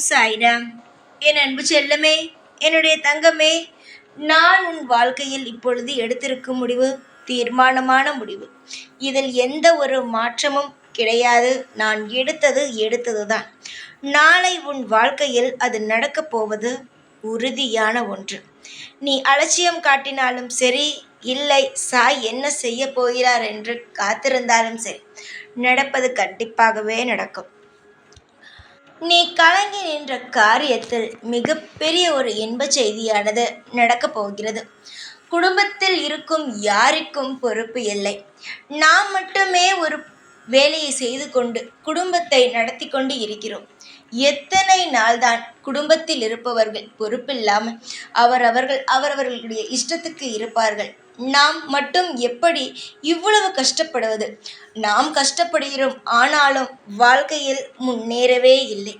சாய்ராம். என் அன்பு செல்லமே, என்னுடைய தங்கமே, நான் உன் வாழ்க்கையில் இப்பொழுது எடுத்திருக்கும் முடிவு தீர்மானமான முடிவு. இதில் எந்த ஒரு மாற்றமும் கிடையாது. நான் எடுத்ததுதான். நாளை உன் வாழ்க்கையில் அது நடக்கப் போவது உறுதியான ஒன்று. நீ அலட்சியம் காட்டினாலும் சரி, இல்லை சாய் என்ன செய்ய போகிறார் என்று காத்திருந்தாலும் சரி, நடப்பது கண்டிப்பாகவே நடக்கும். நீ கலங்கி நின்ற காரியத்தில் மிகப்பெரிய ஒரு இன்பச் செய்தியானது நடக்கப் போகிறது. குடும்பத்தில் இருக்கும் யாருக்கும் பொறுப்பு இல்லை. நாம் மட்டுமே ஒரு வேலையை செய்து கொண்டு குடும்பத்தை நடத்தி கொண்டு இருக்கிறோம். எத்தனை நாள்தான் குடும்பத்தில் இருப்பவர்கள் பொறுப்பில்லாமல் அவரவர்களுடைய இஷ்டத்துக்கு இருப்பார்கள். நாம் மட்டும் எப்படி இவ்வளவு கஷ்டப்படுவது? நாம் கஷ்டப்படுகிறோம், ஆனாலும் வாழ்க்கையில் முன்னேறவே இல்லை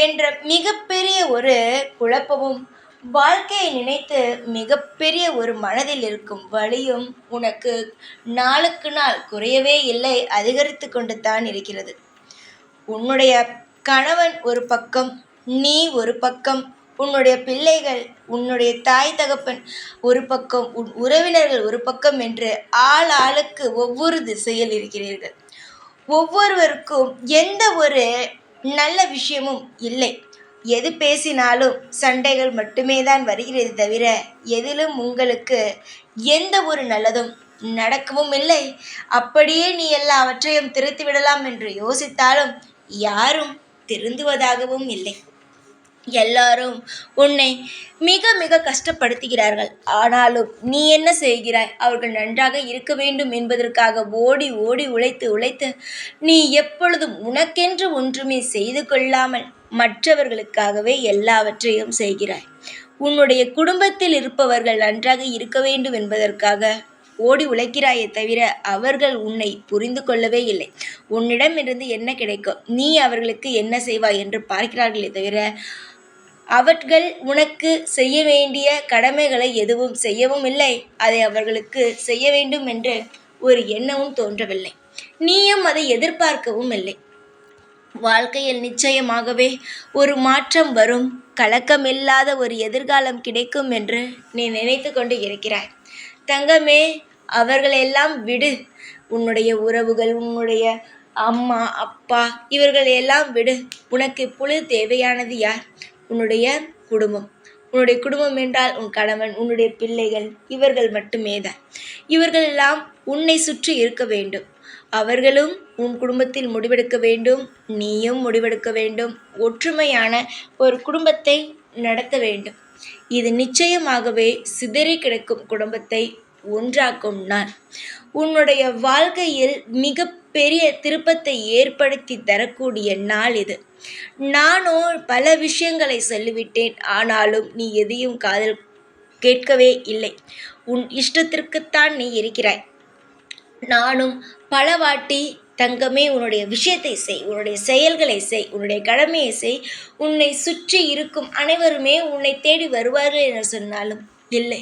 என்ற மிகப்பெரிய ஒரு குழப்பமும், வாழ்க்கையை நினைத்து மிகப்பெரிய ஒரு மனதில் இருக்கும் வலியும் உனக்கு நாளுக்கு நாள் குறையவே இல்லை, அதிகரித்து கொண்டு தான் இருக்கிறது. உன்னுடைய கணவன் ஒரு பக்கம், நீ ஒரு பக்கம், உன்னுடைய பிள்ளைகள், உன்னுடைய தாய் தகப்பன் ஒரு பக்கம், உன் உறவினர்கள் ஒரு பக்கம் என்று ஆளுக்கு ஒவ்வொரு திசையில் இருக்கிறீர்கள். ஒவ்வொருவருக்கும் எந்த ஒரு நல்ல விஷயமும் இல்லை. எது பேசினாலும் சண்டைகள் மட்டுமே தான் வருகிறது தவிர எதிலும் உங்களுக்கு எந்த ஒரு நல்லதும் நடக்கவும் இல்லை. அப்படியே நீ எல்லாவற்றையும் திருத்தி விடலாம் என்று யோசித்தாலும் யாரும் திருந்துவதாகவும் இல்லை. எல்லாரும் உன்னை மிக மிக கஷ்டப்படுத்துகிறார்கள். ஆனாலும் நீ என்ன செய்கிறாய்? அவர்கள் நன்றாக இருக்க வேண்டும் என்பதற்காக ஓடி ஓடி உழைத்து நீ எப்பொழுதும் உனக்கென்று ஒன்றுமே செய்து கொள்ளாமல் மற்றவர்களுக்காகவே எல்லாவற்றையும் செய்கிறாய். உன்னுடைய குடும்பத்தில் இருப்பவர்கள் நன்றாக இருக்க வேண்டும் என்பதற்காக ஓடி உழைக்கிறாயே தவிர அவர்கள் உன்னை புரிந்து கொள்ளவே இல்லை. உன்னிடமிருந்து என்ன கிடைக்கும், நீ அவர்களுக்கு என்ன செய்வாய் என்று பார்க்கிறார்களே தவிர அவர்கள் உனக்கு செய்ய வேண்டிய கடமைகளை எதுவும் செய்யவும் இல்லை. அதை அவர்களுக்கு செய்ய வேண்டும் என்று ஒரு எண்ணமும் தோன்றவில்லை. நீயும் அதை எதிர்பார்க்கவும் இல்லை. வாழ்க்கையில் நிச்சயமாகவே ஒரு மாற்றம் வரும், கலக்கமில்லாத ஒரு எதிர்காலம் கிடைக்கும் என்று நீ நினைத்து கொண்டு இருக்கிறாய். தங்கமே, அவர்களெல்லாம் விடு. உன்னுடைய உறவுகள், உன்னுடைய அம்மா அப்பா, இவர்களெல்லாம் விடு. உனக்கு இப்பொழுது தேவையானது யார்? உன்னுடைய குடும்பம். உன்னுடைய குடும்பம் என்றால் உன் கணவன், உன்னுடைய பிள்ளைகள், இவர்கள் மட்டுமே தான். இவர்கள் எல்லாம் உன்னை சுற்றி இருக்க வேண்டும். அவர்களும் உன் குடும்பத்தில் முடிவெடுக்க வேண்டும், நீயும் முடிவெடுக்க வேண்டும். ஒற்றுமையான ஒரு குடும்பத்தை நடத்த வேண்டும். இது நிச்சயமாகவே சிதறி கிடக்கும் குடும்பத்தை ஒன்றாக்கும் நாள். உன்னுடைய வாழ்க்கையில் மிகப்பெரிய திருப்பத்தை ஏற்படுத்தி தரக்கூடிய நாள் இது. நானோ பல விஷயங்களை சொல்லிவிட்டேன், ஆனாலும் நீ எதையும் காதில் கேட்கவே இல்லை. உன் இஷ்டத்திற்குத்தான் நீ இருக்கிறாய். நானும் பல வாட்டி, தங்கமே, உன்னுடைய விஷயத்தை செய், உன்னுடைய செயல்களை செய், உன்னுடைய கடமையை செய், உன்னை சுற்றி இருக்கும் அனைவருமே உன்னை தேடி வருவார்கள் என்று சொன்னாலும் இல்லை,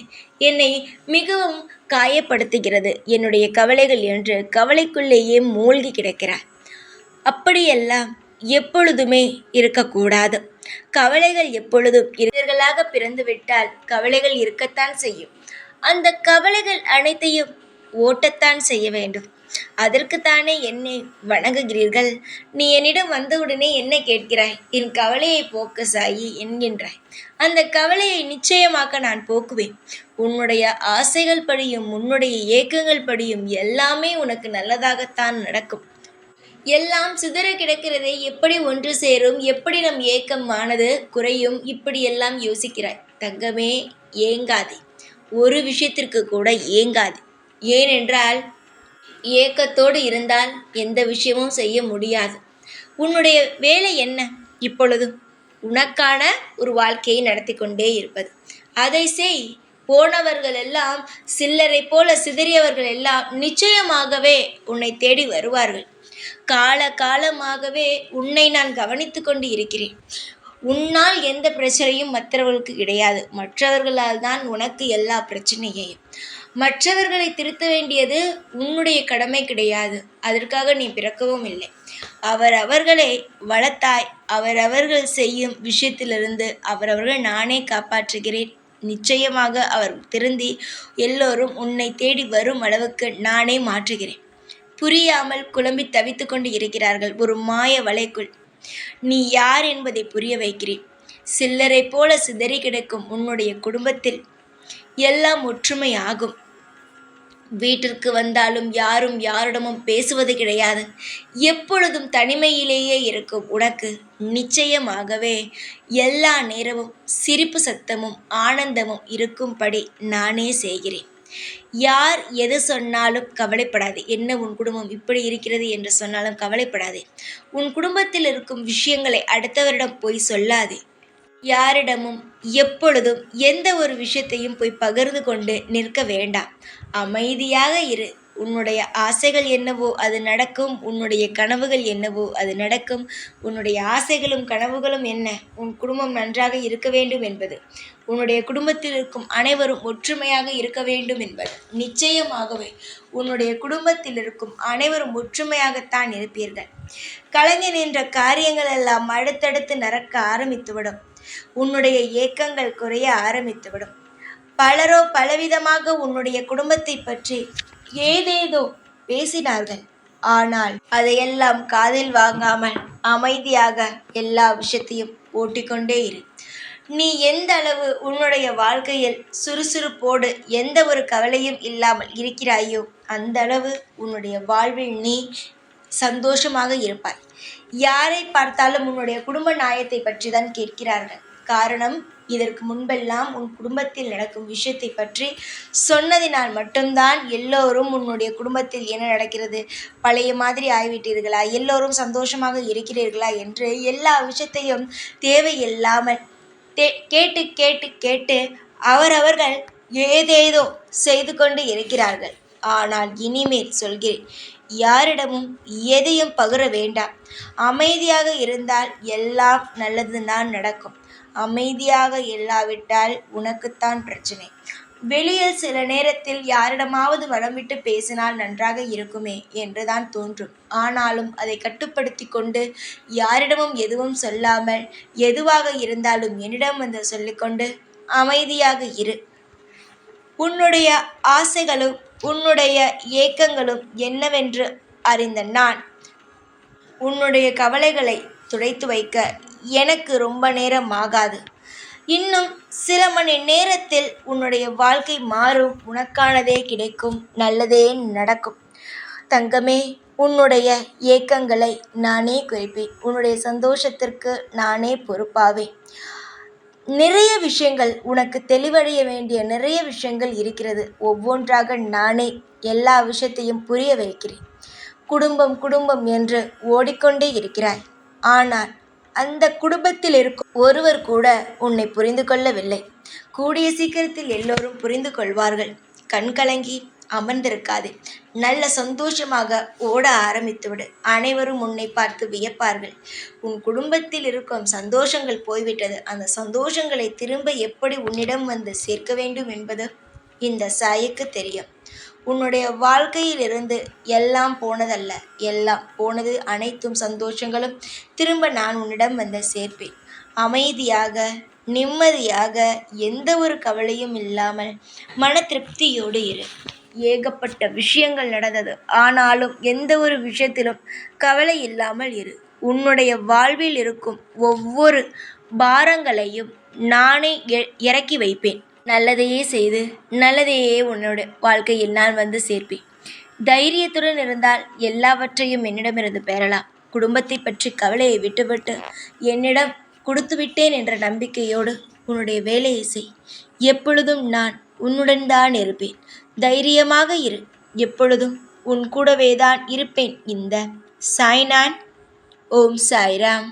என்னை மிகவும் காயப்படுத்துகிறது என்னுடைய கவலைகள் என்று கவலைக்குள்ளேயே மூழ்கி கிடக்கிறார். அப்படியெல்லாம் எப்பொழுதுமே இருக்கக்கூடாது. கவலைகள் எப்பொழுதும் இளைஞர்களாக பிறந்துவிட்டால் கவலைகள் இருக்கத்தான் செய்யும். அந்த கவலைகள் அனைத்தையும் ஓட்டத்தான் செய்ய வேண்டும். அதற்குத்தானே என்னை வணங்குகிறீர்கள். நீ என்னிடம் வந்தவுடனே என்ன கேட்கிறாய்? என் கவலையை போக்க சாயி என்கின்றாய். அந்த கவலையை நிச்சயமாக நான் போக்குவேன். உன்னுடைய ஆசைகள் படியும், உன்னுடைய ஏக்கங்கள் படியும் எல்லாமே உனக்கு நல்லதாகத்தான் நடக்கும். எல்லாம் சிதற கிடக்கிறதை எப்படி ஒன்று சேரும், எப்படி நம் ஏக்கமானது குறையும், இப்படியெல்லாம் யோசிக்கிறாய். தங்கமே, ஏங்காதே. ஒரு விஷயத்திற்கு கூட ஏங்காதே. ஏனென்றால் ஏக்கத்தோடு இருந்தால் எந்த விஷயமும் செய்ய முடியாது. உன்னுடைய வேலை என்ன? இப்பொழுது உனக்கான ஒரு வாழ்க்கையை நடத்தி கொண்டே இருப்பது. அதை செய். போனவர்கள் எல்லாம் சில்லறை போல சிதறியவர்கள் எல்லாம் நிச்சயமாகவே உன்னை தேடி வருவார்கள். காலமாகவே உன்னை நான் கவனித்து கொண்டு இருக்கிறேன். உன்னால் எந்த பிரச்சனையும் மற்றவர்களுக்கு கிடையாது. மற்றவர்களால் தான் உனக்கு எல்லா பிரச்சனையையும். மற்றவர்களை திருத்த வேண்டியது உன்னுடைய கடமை கிடையாது. அதற்காக நீ பிறக்கவும் இல்லை. அவரவர்களை வளர்த்தாய். அவரவர்கள் செய்யும் விஷயத்திலிருந்து அவரவர்கள் நானே காப்பாற்றுகிறேன். நிச்சயமாக அவர் திருந்தி எல்லோரும் உன்னை தேடி வரும் அளவுக்கு நானே மாற்றுகிறேன். புரியாமல் குழம்பி தவித்து கொண்டு இருக்கிறார்கள் ஒரு மாய வலைக்குள். நீ யார் என்பதை புரிய வைக்கிறேன். சில்லறை போல சிதறி கிடக்கும் உன்னுடைய குடும்பத்தில் எல்லாம் ஒற்றுமையாகும். வீட்டிற்கு வந்தாலும் யாரும் யாரிடமும் பேசுவது கிடையாது. எப்பொழுதும் தனிமையிலேயே இருக்கும் உனக்கு நிச்சயமாகவே எல்லா நேரமும் சிரிப்பு சத்தமும் ஆனந்தமும் இருக்கும்படி நானே செய்கிறேன். யார் எது சொன்னாலும் கவலைப்படாதே. என்ன உன் குடும்பம் இப்படி இருக்கிறது என்று சொன்னாலும் கவலைப்படாதே. உன் குடும்பத்தில் இருக்கும் விஷயங்களை அடுத்தவரிடம் போய் சொல்லாதே. யாரிடமும் எப்பொழுதும் எந்த ஒரு விஷயத்தையும் போய் பகிர்ந்து கொண்டு நிற்க வேண்டாம். அமைதியாக இரு. உன்னுடைய ஆசைகள் என்னவோ அது நடக்கும். உன்னுடைய கனவுகள் என்னவோ அது நடக்கும். உன்னுடைய ஆசைகளும் கனவுகளும் என்ன? உன் குடும்பம் நன்றாக இருக்க வேண்டும் என்பது. உன்னுடைய குடும்பத்தில் இருக்கும் அனைவரும் ஒற்றுமையாக இருக்க வேண்டும் என்பது. நிச்சயமாகவே உன்னுடைய குடும்பத்தில் இருக்கும் அனைவரும் ஒற்றுமையாகத்தான் இருப்பீர்கள். கலைஞர் என்ற காரியங்கள் எல்லாம் அடுத்தடுத்து நடக்க ஆரம்பித்துவிடும். உன்னுடைய ஏக்கங்கள் குறைய ஆரம்பித்துவிடும். பலரோ பலவிதமாக உன்னுடைய குடும்பத்தை பற்றி ஏதேதோ பேசினார்கள். ஆனால் அதையெல்லாம் காதில் வாங்காமல் அமைதியாக எல்லா விஷயத்தையும் ஓட்டிக்கொண்டே இரு. நீ எந்த அளவு உன்னுடைய வாழ்க்கையில் சுறுசுறுப்போடு எந்த ஒரு கவலையும் இல்லாமல் இருக்கிறாயோ அந்த அளவு உன்னுடைய வாழ்வில் நீ சந்தோஷமாக இருப்பாய். யாரை பார்த்தாலும் உன்னுடைய குடும்ப நியாயத்தை பற்றி தான் கேட்கிறார்கள். காரணம், இதற்கு முன்பெல்லாம் உன் குடும்பத்தில் நடக்கும் விஷயத்தை பற்றி சொன்னதினால் மட்டும்தான் எல்லோரும் உன்னுடைய குடும்பத்தில் என்ன நடக்கிறது, பழைய மாதிரி ஆகிவிட்டீர்களா, எல்லோரும் சந்தோஷமாக இருக்கிறீர்களா என்று எல்லா விஷயத்தையும் தேவையில்லாமல் கேட்டு கேட்டு கேட்டு அவரவர்கள் ஏதேதோ செய்து கொண்டு இருக்கிறார்கள். ஆனால் இனிமேல் சொல்கிறேன், யாரிடமும் எதையும் பகிர வேண்டாம். அமைதியாக இருந்தால் எல்லாம் நல்லதுதான் நடக்கும். அமைதியாக இல்லாவிட்டால் உனக்குத்தான் பிரச்சனை. வெளியில் சில நேரத்தில் யாரிடமாவது மனம் விட்டு பேசினால் நன்றாக இருக்குமே என்றுதான் தோன்றும். ஆனாலும் அதை கட்டுப்படுத்தி கொண்டு யாரிடமும் எதுவும் சொல்லாமல் எதுவாக இருந்தாலும் என்னிடம் வந்து சொல்லிக்கொண்டு அமைதியாக இரு. உன்னுடைய ஆசைகளும் உன்னுடைய ஏக்கங்களும் என்னவென்று அறிந்த நான் உன்னுடைய கவலைகளை துடைத்து வைக்க எனக்கு ரொம்ப நேரம் ஆகாது. இன்னும் சில மணி நேரத்தில் உன்னுடைய வாழ்க்கை மாறும். உனக்கானதே கிடைக்கும். நல்லதே நடக்கும். தங்கமே, உன்னுடைய ஏக்கங்களை நானே குறைப்பேன். உன்னுடைய சந்தோஷத்திற்கு நானே பொறுப்பாவேன். நிறைய விஷயங்கள் உனக்கு தெளிவடைய வேண்டிய நிறைய விஷயங்கள் இருக்கிறது. ஒவ்வொன்றாக நானே எல்லா விஷயத்தையும் புரிய வைக்கிறேன். குடும்பம் குடும்பம் என்று ஓடிக்கொண்டே இருக்கிறாய். ஆனால் அந்த குடும்பத்தில் இருக்கும் ஒருவர் கூட உன்னை புரிந்து கொள்ளவில்லை. கூடிய சீக்கிரத்தில் எல்லோரும் புரிந்து கொள்வார்கள். கண்கலங்கி அமர்ந்திருக்காதே. நல்ல சந்தோஷமாக ஓட ஆரம்பித்துவிடு. அனைவரும் உன்னை பார்த்து வியப்பார்கள். உன் குடும்பத்தில் இருக்கும் சந்தோஷங்கள் போய்விட்டது. அந்த சந்தோஷங்களை திரும்ப எப்படி உன்னிடம் வந்து சேர்க்க வேண்டும் என்பது இந்த சாய்க்கு தெரியும். உன்னுடைய வாழ்க்கையில் இருந்து எல்லாம் போனதல்ல. எல்லாம் போனது அனைத்தும் சந்தோஷங்களும் திரும்ப நான் உன்னிடம் வந்து சேர்ப்பேன். அமைதியாக நிம்மதியாக எந்த ஒரு கவலையும் இல்லாமல் மன திருப்தியோடு இரு. ஏகப்பட்ட விஷயங்கள் நடந்தது. ஆனாலும் எந்த ஒரு விஷயத்திலும் கவலை இல்லாமல் இரு. உன்னுடைய வாழ்வில் இருக்கும் ஒவ்வொரு பாரங்களையும் நானே இறக்கி வைப்பேன். நல்லதையே செய்து நல்லதையே உன்னோட வாழ்க்கையில் நான் வந்து சேர்ப்பேன். தைரியத்துடன் இருந்தால் எல்லாவற்றையும் என்னிடமிருந்து பெறலாம். குடும்பத்தை பற்றி கவலையை விட்டுவிட்டு என்னிடம் கொடுத்து விட்டேன் என்ற நம்பிக்கையோடு உன்னுடைய வேலையை செய். எப்பொழுதும் நான் உன்னுடன் தான் இருப்பேன். தைரியமாக இரு. எப்பொழுதும் உன் கூடவே தான் இருப்பேன். இந்த சாய்நான். ஓம் சாய்ராம்.